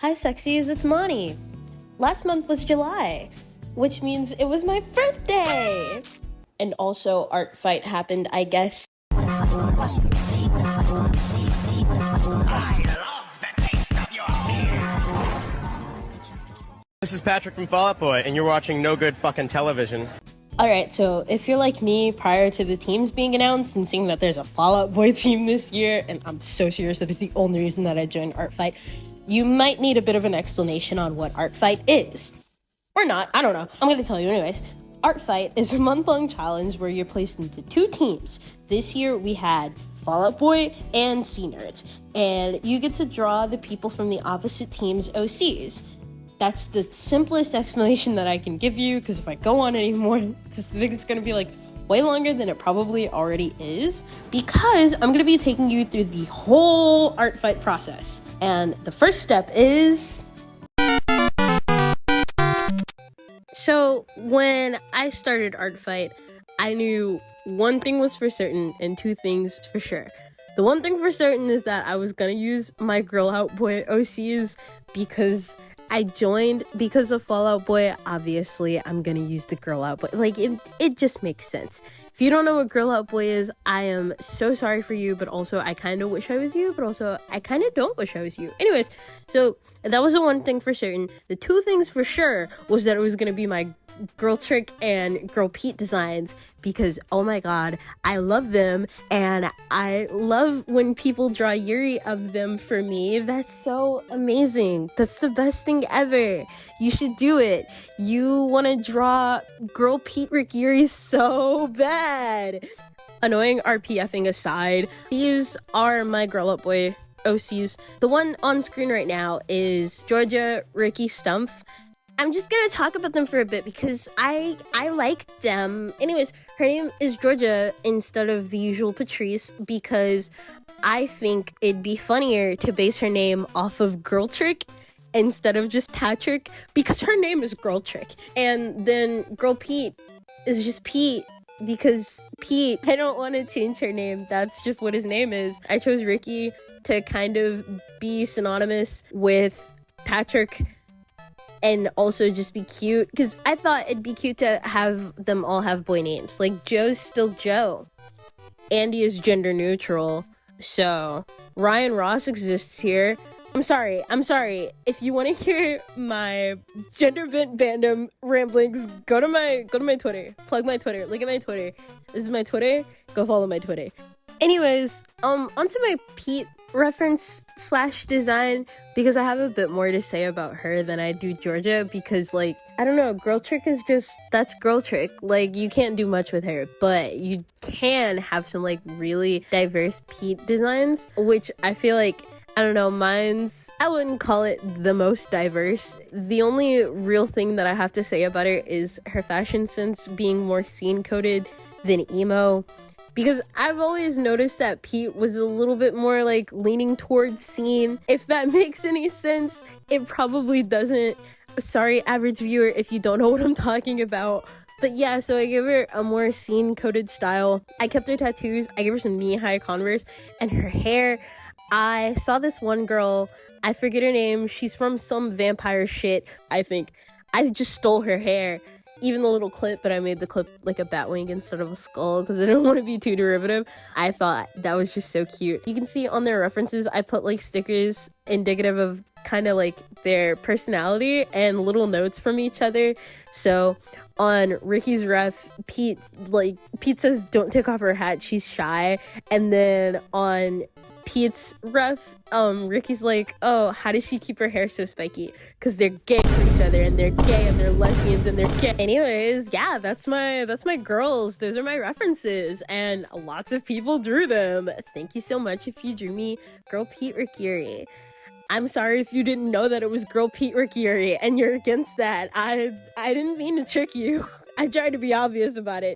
Hi sexies, it's Monty. Last month was July, which means it was my birthday! And also Artfight happened, I guess. I love the taste of your fear. This is Patrick from Fall Out Boy, and you're watching No Good Fucking Television. Alright, so if you're like me prior to the teams being announced and seeing that there's a Fall Out Boy team this year, and I'm so serious that it's the only reason that I joined Artfight, you might need a bit of an explanation on what Artfight is. Or not, I don't know. I'm gonna tell you anyways. Artfight is a month-long challenge where you're placed into two teams. This year we had Fall Out Boy and C-Nerds, and you get to draw the people from the opposite team's OCs. That's the simplest explanation that I can give you, because if I go on anymore, this is gonna be like way longer than it probably already is, because I'm gonna be taking you through the whole Artfight process. And the first step is... So when I started Artfight, I knew one thing was for certain and two things for sure. The one thing for certain is that I was gonna use my Girl Out Boy OCs because I joined because of Fall Out Boy. Obviously, I'm gonna use the Girl Out Boy. Like, it just makes sense. If you don't know what Girl Out Boy is, I am so sorry for you, but also I kind of wish I was you, but also I kind of don't wish I was you. Anyways, so that was the one thing for certain. The two things for sure was that it was gonna be my Girl Trick and Girl Pete designs, because oh my god, I love them, and I love when people draw Yuri of them for me. That's so amazing. That's the best thing ever. You should do it. You want to draw Girl Pete Rick Yuri so bad. Annoying RPFing aside, these are my Girl Up Boy OCs. The one on screen right now is Georgia, Ricky, Stumpf. I'm just gonna talk about them for a bit because I like them. Anyways, her name is Georgia instead of the usual Patrice because I think it'd be funnier to base her name off of Girl Trick instead of just Patrick, because her name is Girl Trick. And then Girl Pete is just Pete because Pete, I don't want to change her name. That's just what his name is. I chose Ricky to kind of be synonymous with Patrick and also just be cute, because I thought it'd be cute to have them all have boy names. Like, Joe's still Joe. Andy is gender neutral. So, Ryan Ross exists here. I'm sorry. If you want to hear my gender bent bandom ramblings, go to my Twitter. Plug my Twitter. Look at my Twitter. This is my Twitter. Go follow my Twitter. Anyways, onto my Pete reference / design, because I have a bit more to say about her than I do Georgia, because like, I don't know, Girl Trick is just, that's Girl Trick. Like, you can't do much with her, but you can have some like really diverse Pete designs, which I feel like, I don't know, mine's, I wouldn't call it the most diverse. The only real thing that I have to say about her is her fashion sense being more scene coded than emo. Because I've always noticed that Pete was a little bit more like leaning towards scene. If that makes any sense, it probably doesn't. Sorry, average viewer, if you don't know what I'm talking about. But yeah, so I give her a more scene-coded style. I kept her tattoos. I gave her some knee-high Converse. And her hair, I saw this one girl, I forget her name. She's from some vampire shit, I think. I just stole her hair. Even the little clip, but I made the clip like a bat wing instead of a skull because I didn't want to be too derivative. I thought that was just so cute. You can see on their references, I put like stickers indicative of kind of like their personality and little notes from each other. So on Ricky's ref, Pete says don't take off her hat, she's shy. And then on Pete's ref, Ricky's like, oh, how does she keep her hair so spiky? Because they're gay for each other, and they're gay, and they're lesbians, and they're gay. Anyways, yeah, that's my girls. Those are my references, and lots of people drew them. Thank you so much if you drew me Girl Pete Rick Yuri. I'm sorry if you didn't know that it was Girl Pete Rick Yuri, and you're against that. I didn't mean to trick you. I tried to be obvious about it.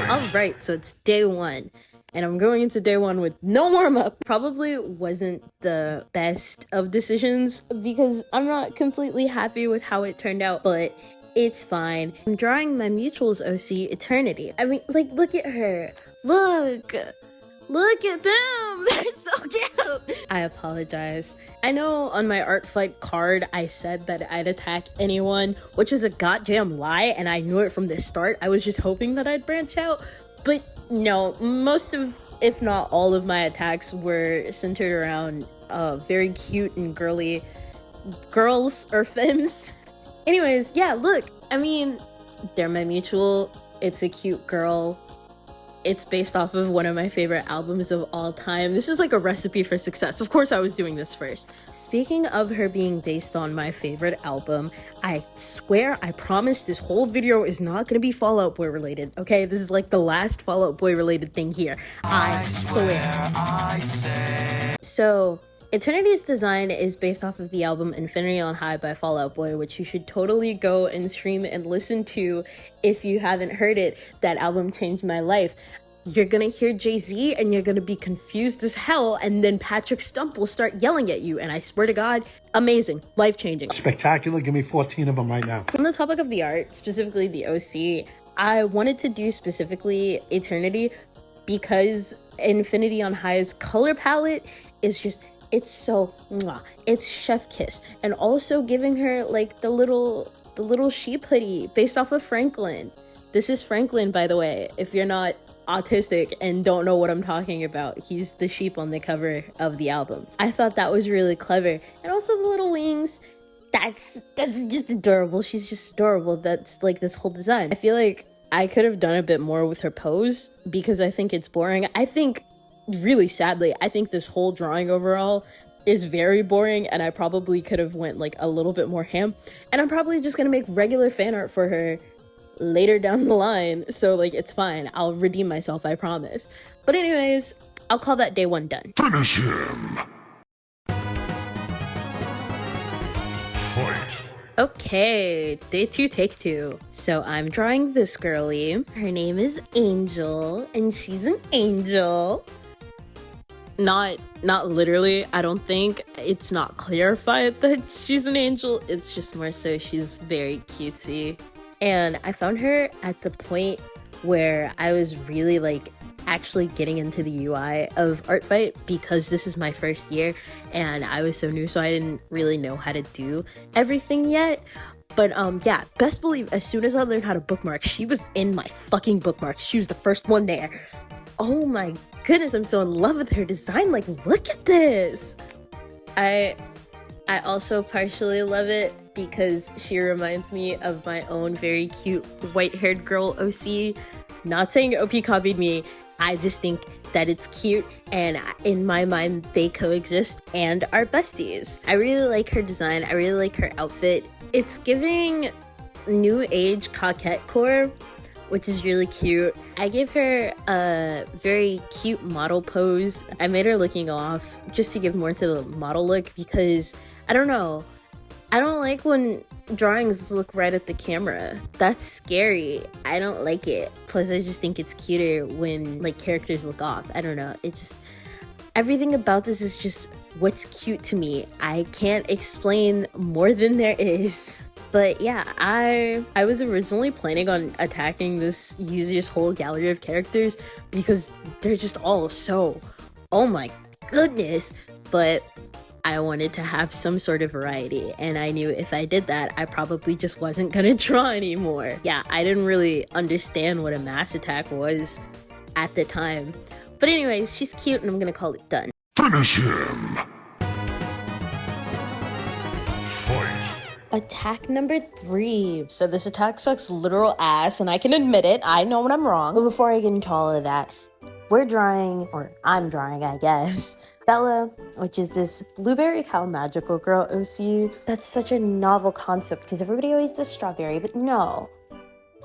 Alright, so it's day one, and I'm going into day one with no warm-up. Probably wasn't the best of decisions because I'm not completely happy with how it turned out, but it's fine. I'm drawing my Mutuals OC Eternity. I mean, like, look at her. Look! Look at them! They're so cute! I apologize. I know on my Artfight card I said that I'd attack anyone, which is a goddamn lie, and I knew it from the start. I was just hoping that I'd branch out, but no, most of, if not all of my attacks were centered around very cute and girly girls or femmes. Anyways, yeah, look, I mean, they're my mutual. It's a cute girl. It's based off of one of my favorite albums of all time. This is like a recipe for success. Of course I was doing this first. Speaking of her being based on my favorite album, I swear, I promise this whole video is not gonna be Fall Out Boy related, okay? This is like the last Fall Out Boy related thing here. I swear. So, Eternity's design is based off of the album Infinity on High by Fall Out Boy, which you should totally go and stream and listen to if you haven't heard it. That album changed my life. You're gonna hear Jay-Z and you're gonna be confused as hell, and then Patrick Stump will start yelling at you, and I swear to God, amazing, life-changing. Spectacular, give me 14 of them right now. On the topic of the art, specifically the OC, I wanted to do specifically Eternity because Infinity on High's color palette is just, it's so mwah. It's chef kiss. And also giving her like the little sheep hoodie based off of Franklin. This is Franklin, by the way, if you're not autistic and don't know what I'm talking about. He's the sheep on the cover of the album. I thought that was really clever. And also the little wings. That's just adorable. She's just adorable. That's like this whole design. I feel like I could have done a bit more with her pose because I think it's boring. I think, really sadly, I think this whole drawing overall is very boring, and I probably could have went like a little bit more ham. And I'm probably just gonna make regular fan art for her later down the line, so like it's fine. I'll redeem myself, I promise. But anyways, I'll call that day one done. Finish him. Fight. Okay, day two, take two. So I'm drawing this girly. Her name is Angel, and she's an angel. Not literally, I don't think. It's not clarified that she's an angel. It's just more so she's very cutesy. And I found her at the point where I was really like actually getting into the UI of Artfight because this is my first year and I was so new, so I didn't really know how to do everything yet. But yeah, best believe as soon as I learned how to bookmark, she was in my fucking bookmarks. She was the first one there. Oh my goodness, I'm so in love with her design. Like, look at this. I also partially love it because she reminds me of my own very cute white-haired girl OC. Not saying OP copied me, I just think that it's cute, and in my mind they coexist and are besties. I really like her design, I really like her outfit. It's giving new age coquette core, which is really cute. I gave her a very cute model pose. I made her looking off just to give more to the model look because, I don't know, I don't like when drawings look right at the camera. That's scary. I don't like it. Plus, I just think it's cuter when like characters look off. I don't know. It just, everything about this is just what's cute to me. I can't explain more than there is. But yeah, I was originally planning on attacking this user's whole gallery of characters because they're just all so, oh my goodness. But I wanted to have some sort of variety, and I knew if I did that, I probably just wasn't gonna draw anymore. Yeah, I didn't really understand what a mass attack was at the time. But anyways, she's cute and I'm gonna call it done. Finish him. Fight. Attack number 3. So this attack sucks literal ass, and I can admit it. I know when I'm wrong. But before I get into all of that, we're drawing, or I'm drawing, I guess, Bella, which is this blueberry cow magical girl OC. That's such a novel concept because everybody always does strawberry, but no,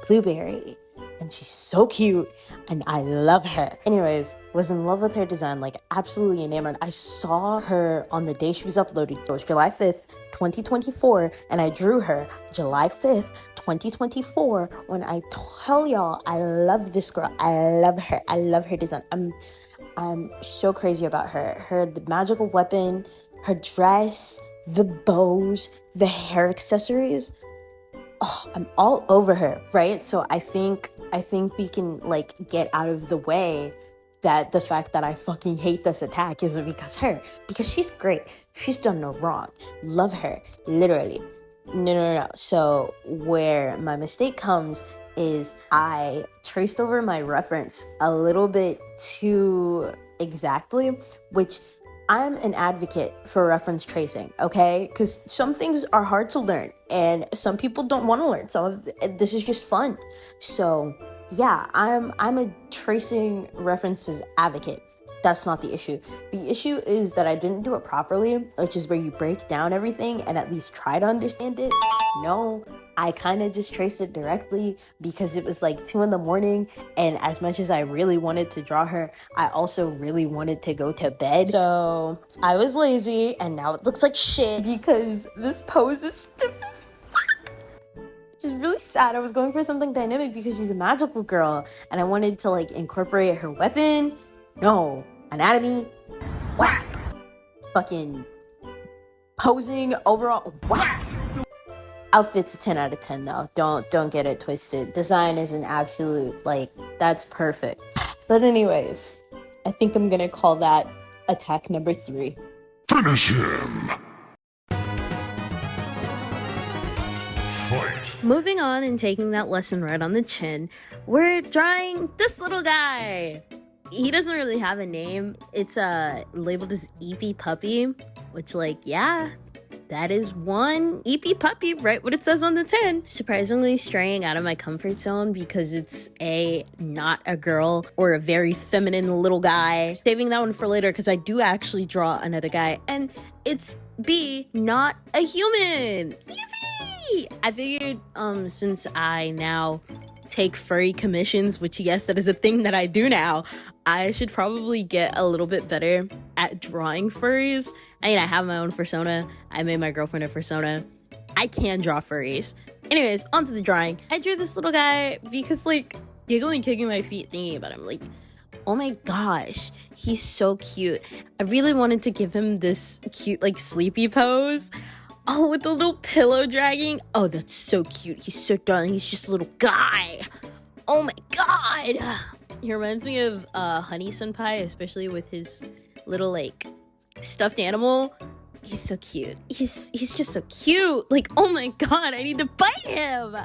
blueberry. And she's so cute and I love her. Anyways, was in love with her design, like absolutely enamored. I saw her on the day she was uploaded. It was July 5th, 2024, and I drew her July 5th, 2024. When I tell y'all, I love this girl. I love her. I love her design. I'm so crazy about her. The magical weapon, her dress, the bows, the hair accessories. Oh, I'm all over her, right? So I think we can like get out of the way that the fact that I fucking hate this attack isn't because her, because she's great. She's done no wrong. Love her, literally. No. So where my mistake comes is I traced over my reference a little bit too exactly, which I'm an advocate for reference tracing, okay? Because some things are hard to learn and some people don't want to learn. This is just fun. So yeah, I'm a tracing references advocate. That's not the issue. The issue is that I didn't do it properly, which is where you break down everything and at least try to understand it. No, I kind of just traced it directly because it was like 2 a.m. and as much as I really wanted to draw her, I also really wanted to go to bed. So I was lazy and now it looks like shit because this pose is stiff as fuck. Which is really sad. I was going for something dynamic because she's a magical girl and I wanted to like incorporate her weapon. No, anatomy, whack. Fucking posing, overall, whack. Outfit's a 10 out of 10 though. Don't get it twisted. Design is an absolute, like, that's perfect. But anyways, I think I'm gonna call that attack number 3. Finish him. Fight. Moving on and taking that lesson right on the chin, we're drawing this little guy. He doesn't really have a name. It's labeled as Eepy Puppy, which, like, yeah, that is one Eepy Puppy, right what it says on the tin. Surprisingly straying out of my comfort zone because it's not a girl or a very feminine little guy. Saving that one for later because I do actually draw another guy and it's B, not a human. Yippee! I figured since I now take furry commissions, which yes, that is a thing that I do now, I should probably get a little bit better at drawing furries. I mean, I have my own persona. I made my girlfriend a persona. I can draw furries. Anyways, onto the drawing. I drew this little guy because, like, giggling, kicking my feet, thinking about him. Like, oh my gosh, he's so cute. I really wanted to give him this cute, like, sleepy pose. Oh, with the little pillow dragging. Oh, that's so cute. He's so darling. He's just a little guy. Oh my god. He reminds me of Honey Senpai, especially with his little, like, stuffed animal. He's so cute. He's just so cute. Like, oh my god, I need to bite him.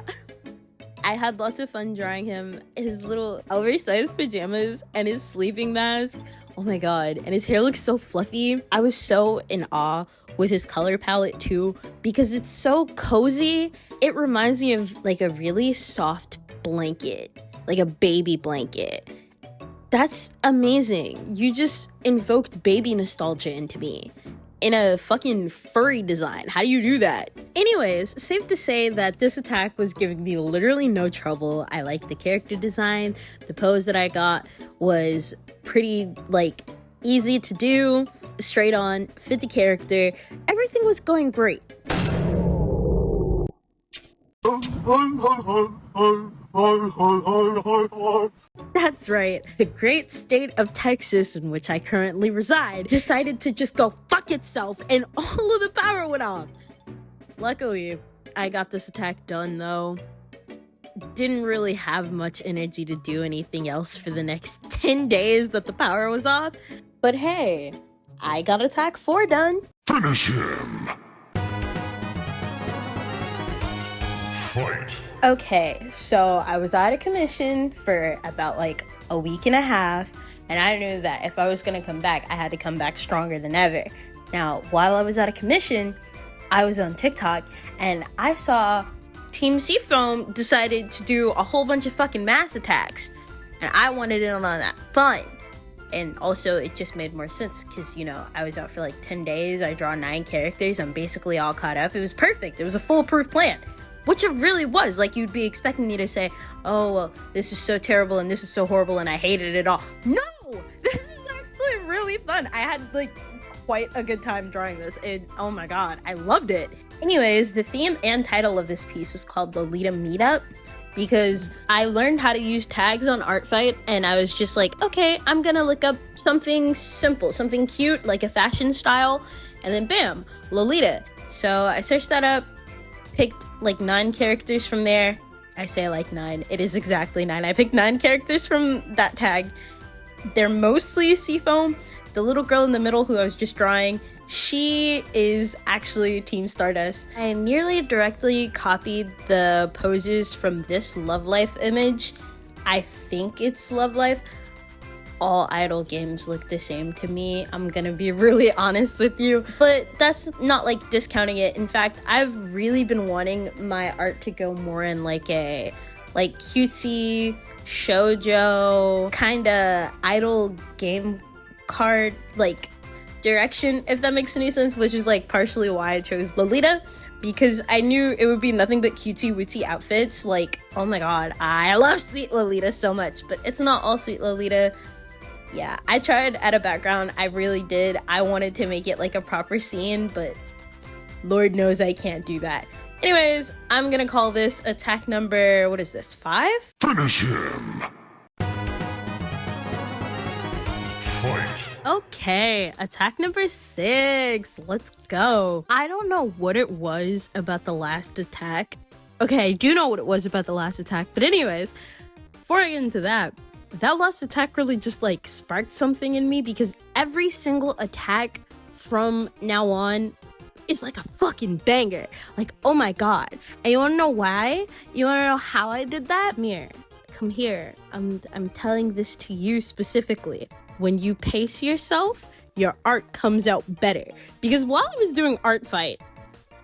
I had lots of fun drawing him. His little oversized pajamas and his sleeping mask. Oh my god. And his hair looks so fluffy. I was so in awe with his color palette too because it's so cozy. It reminds me of like a really soft blanket, like a baby blanket. That's amazing. You just invoked baby nostalgia into me in a fucking furry design. How do you do that? Anyways, safe to say that this attack was giving me literally no trouble. I liked the character design. The pose that I got was pretty, like, easy to do, straight on, fit the character. Everything was going great. That's right. The great state of Texas, in which I currently reside, decided to just go fuck itself and all of the power went off. Luckily, I got this attack done though. Didn't really have much energy to do anything else for the next 10 days that the power was off. But hey, I got attack 4 done. Finish him. Fight. Okay, so I was out of commission for about like a week and a half, and I knew that if I was gonna come back, I had to come back stronger than ever. Now, while I was out of commission, I was on TikTok, and I saw Team Seafoam decided to do a whole bunch of fucking mass attacks, and I wanted in on that fun. And also, it just made more sense because, you know, I was out for like 10 days, I draw 9 characters, I'm basically all caught up. It was perfect, it was a foolproof plan. Which it really was. Like, you'd be expecting me to say, oh, well, this is so terrible and this is so horrible and I hated it all. No! This is actually really fun. I had, like, quite a good time drawing this, and oh my god, I loved it. Anyways, the theme and title of this piece is called Lolita Meetup because I learned how to use tags on Artfight, and I was just like, okay, I'm gonna look up something simple, something cute, like a fashion style, and then bam, Lolita. So I searched that up, picked like 9 characters from there. I say like 9, it is exactly 9. I picked 9 characters from that tag, They're mostly seafoam. The little girl in the middle who I was just drawing, she is actually Team Stardust. I nearly directly copied the poses from this Love Life image. I think it's Love Life. All idol games look the same to me. I'm gonna be really honest with you, but that's not like discounting it. In fact, I've really been wanting my art to go more in like a cutesy shoujo kind of idol game card like direction, if that makes any sense, which is like partially why I chose Lolita, because I knew it would be nothing but cutesy wootsy outfits. Like, oh my god, I love Sweet Lolita so much, but it's not all Sweet Lolita. Yeah, I tried at a background, I really did. I wanted to make it like a proper scene, but Lord knows I can't do that. Anyways, I'm gonna call this attack number, what is this, 5? Finish him. Fight. Okay, attack number 6. Let's go. I don't know what it was about the last attack. Okay, I do know what it was about the last attack, but anyways, before I get into that last attack really just like sparked something in me, because every single attack from now on is like a fucking banger. Like, oh my god. And you wanna know why? You wanna know how I did that? Come here. I'm telling this to you specifically. When you pace yourself, your art comes out better. Because while I was doing Artfight,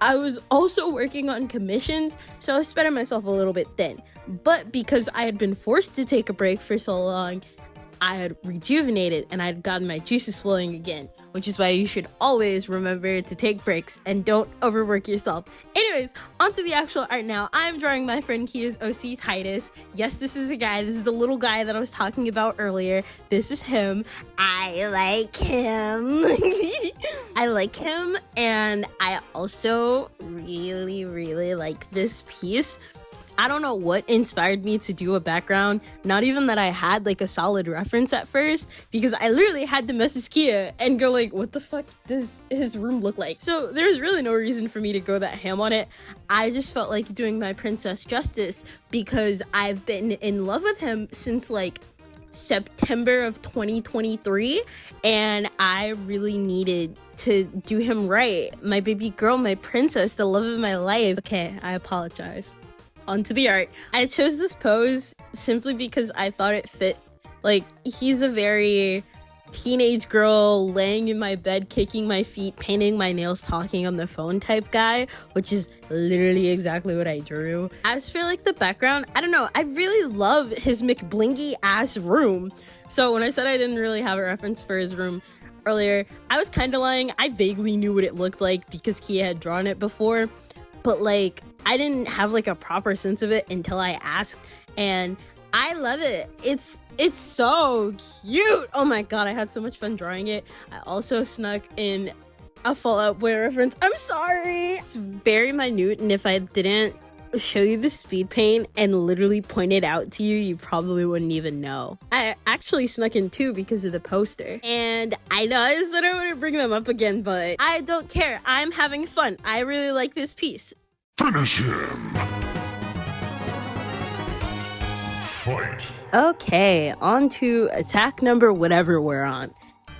I was also working on commissions, so I was spreading myself a little bit thin. But because I had been forced to take a break for so long, I had rejuvenated and I'd gotten my juices flowing again, which is why you should always remember to take breaks and don't overwork yourself. Anyways, onto the actual art now. I'm drawing my friend Kia's OC Titus. Yes, this is a guy. This is the little guy that I was talking about earlier. This is him. I like him. I like him, and I also really, really like this piece. I don't know what inspired me to do a background, not even that I had like a solid reference at first, because I literally had to message Kia and go like, what the fuck does his room look like? So there's really no reason for me to go that ham on it. I just felt like doing my princess justice, because I've been in love with him since like September of 2023, and I really needed to do him right. My baby girl, my princess, the love of my life. Okay, I apologize. Onto the art. I chose this pose simply because I thought it fit. Like, he's a very teenage girl laying in my bed, kicking my feet, painting my nails, talking on the phone type guy, which is literally exactly what I drew. As for like the background, I don't know, I really love his McBlingy ass room. So when I said I didn't really have a reference for his room earlier, I was kind of lying. I vaguely knew what it looked like because Kia had drawn it before, but like I didn't have like a proper sense of it until I asked, and I love it. It's so cute. Oh my god, I had so much fun drawing it. I also snuck in a Fall Out Boy reference. I'm sorry. It's very minute, and if I didn't show you the speed paint and literally point it out to you, you probably wouldn't even know. I actually snuck in 2 because of the poster, and I know I said I wouldn't bring them up again, but I don't care. I'm having fun. I really like this piece. Finish him. Fight. Okay, on to attack number whatever we're on.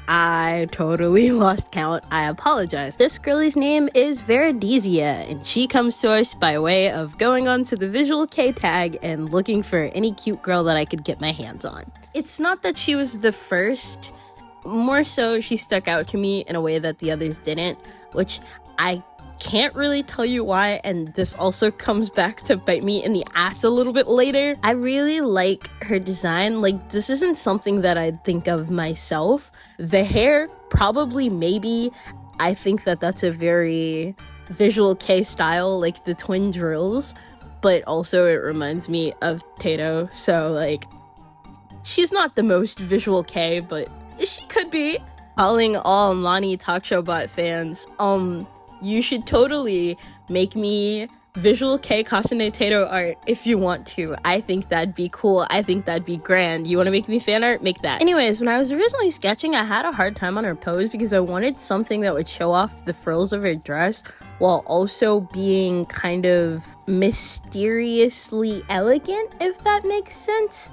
I totally lost count. I apologize. This girlie's name is Veridizia, and she comes to us by way of going onto the visual K tag and looking for any cute girl that I could get my hands on. It's not that she was the first, more so she stuck out to me in a way that the others didn't, which I can't really tell you why, and this also comes back to bite me in the ass a little bit later. I really like her design. Like, this isn't something that I'd think of myself. The hair, probably, maybe. I think that that's a very visual K style, like the twin drills, but also it reminds me of Tato, so like, she's not the most visual K, but she could be. Calling all Lani Talk Show Bot fans, you should totally make me visual K Kasane Tato art if you want to. I think that'd be cool. I think that'd be grand. You want to make me fan art? Make that. Anyways, when I was originally sketching, I had a hard time on her pose because I wanted something that would show off the frills of her dress while also being kind of mysteriously elegant, if that makes sense.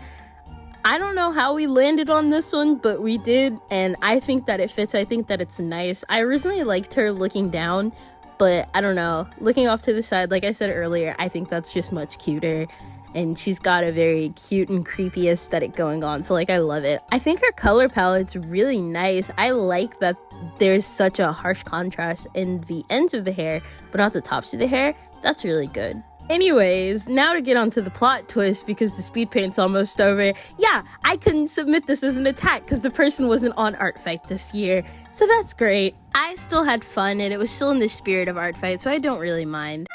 I don't know how we landed on this one, but we did, and I think that it fits. I think that it's nice. I originally liked her looking down, but I don't know. Looking off to the side, like I said earlier, I think that's just much cuter. And she's got a very cute and creepy aesthetic going on, so like I love it. I think her color palette's really nice. I like that there's such a harsh contrast in the ends of the hair, but not the tops of the hair. That's really good. Anyways, now to get onto the plot twist, because the speed paint's almost over. Yeah, I couldn't submit this as an attack because the person wasn't on Artfight this year, so that's great. I still had fun, and it was still in the spirit of Artfight, so I don't really mind.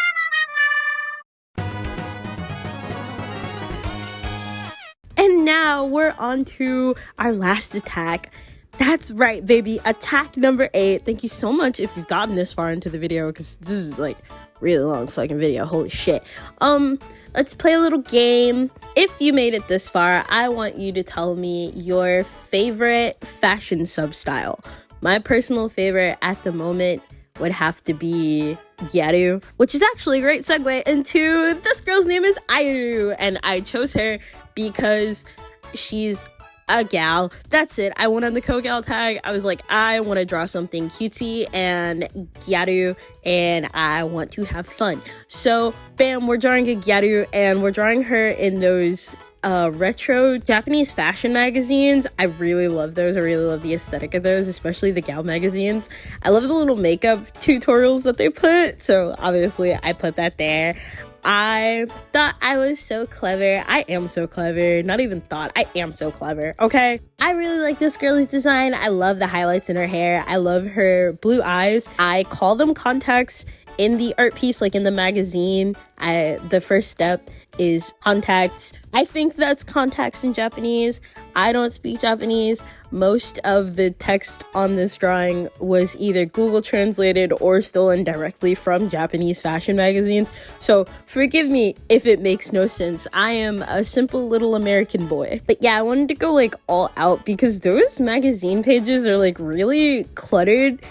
And now we're on to our last attack. That's right, baby. Attack number 8. Thank you so much if you've gotten this far into the video, because this is like really long fucking video. Holy shit. Let's play a little game. If you made it this far, I want you to tell me your favorite fashion sub-style. My personal favorite at the moment would have to be Gyaru, which is actually a great segue into this girl's name is Airu, and I chose her because she's a gal. That's it. I went on the Kogal tag. I was like, I want to draw something cutesy and Gyaru, and I want to have fun. So, bam, we're drawing a Gyaru, and we're drawing her in those retro Japanese fashion magazines. I really love those. I really love the aesthetic of those, especially the gal magazines. I love the little makeup tutorials that they put, so obviously I put that there. I thought I was so clever. I am so clever. Not even thought. I am so clever, okay? I really like this girl's design. I love the highlights in her hair. I love her blue eyes. I call them contacts in the art piece, like in the magazine. The first step is contacts. I think that's contacts in Japanese. I don't speak Japanese. Most of the text on this drawing was either Google translated or stolen directly from Japanese fashion magazines. So forgive me if it makes no sense. I am a simple little American boy. But yeah, I wanted to go like all out because those magazine pages are like really cluttered,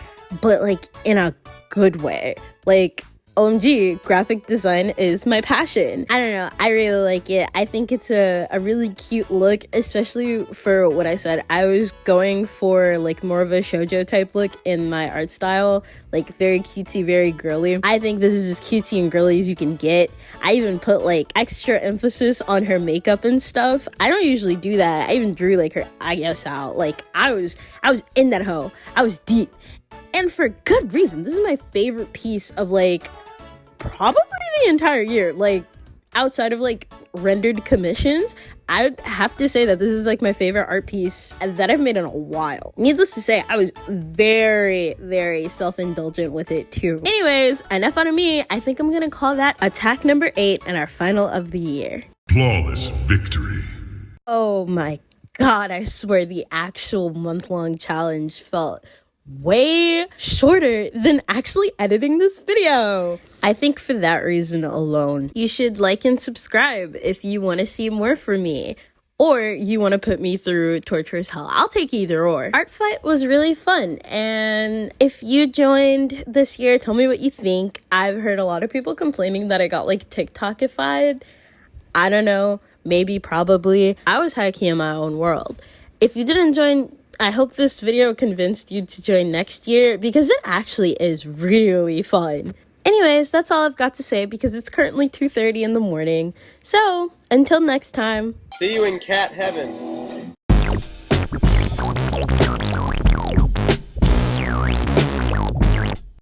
but like in a good way. Like, OMG, graphic design is my passion. I don't know, I really like it. I think it's a really cute look, especially for what I said. I was going for like more of a shoujo type look in my art style, like very cutesy, very girly. I think this is as cutesy and girly as you can get. I even put like extra emphasis on her makeup and stuff. I don't usually do that. I even drew like her eyes out. Like I was in that hoe. I was deep. And for good reason. This is my favorite piece of like probably the entire year. Like outside of like rendered commissions, I would have to say that this is like my favorite art piece that I've made in a while. Needless to say, I was very, very self-indulgent with it too. Anyways, enough out of me. I think I'm gonna call that attack number 8 and our final of the year. Flawless victory. Oh my god, I swear the actual month-long challenge felt way shorter than actually editing this video. I think for that reason alone, you should like and subscribe if you want to see more from me, or you want to put me through torturous hell. I'll take either or. Artfight was really fun, and if you joined this year, tell me what you think. I've heard a lot of people complaining that I got like TikTokified. I don't know, maybe, probably. I was high-key in my own world. If you didn't join, I hope this video convinced you to join next year, because it actually is really fun. Anyways, that's all I've got to say because it's currently 2:30 in the morning. So, until next time. See you in cat heaven.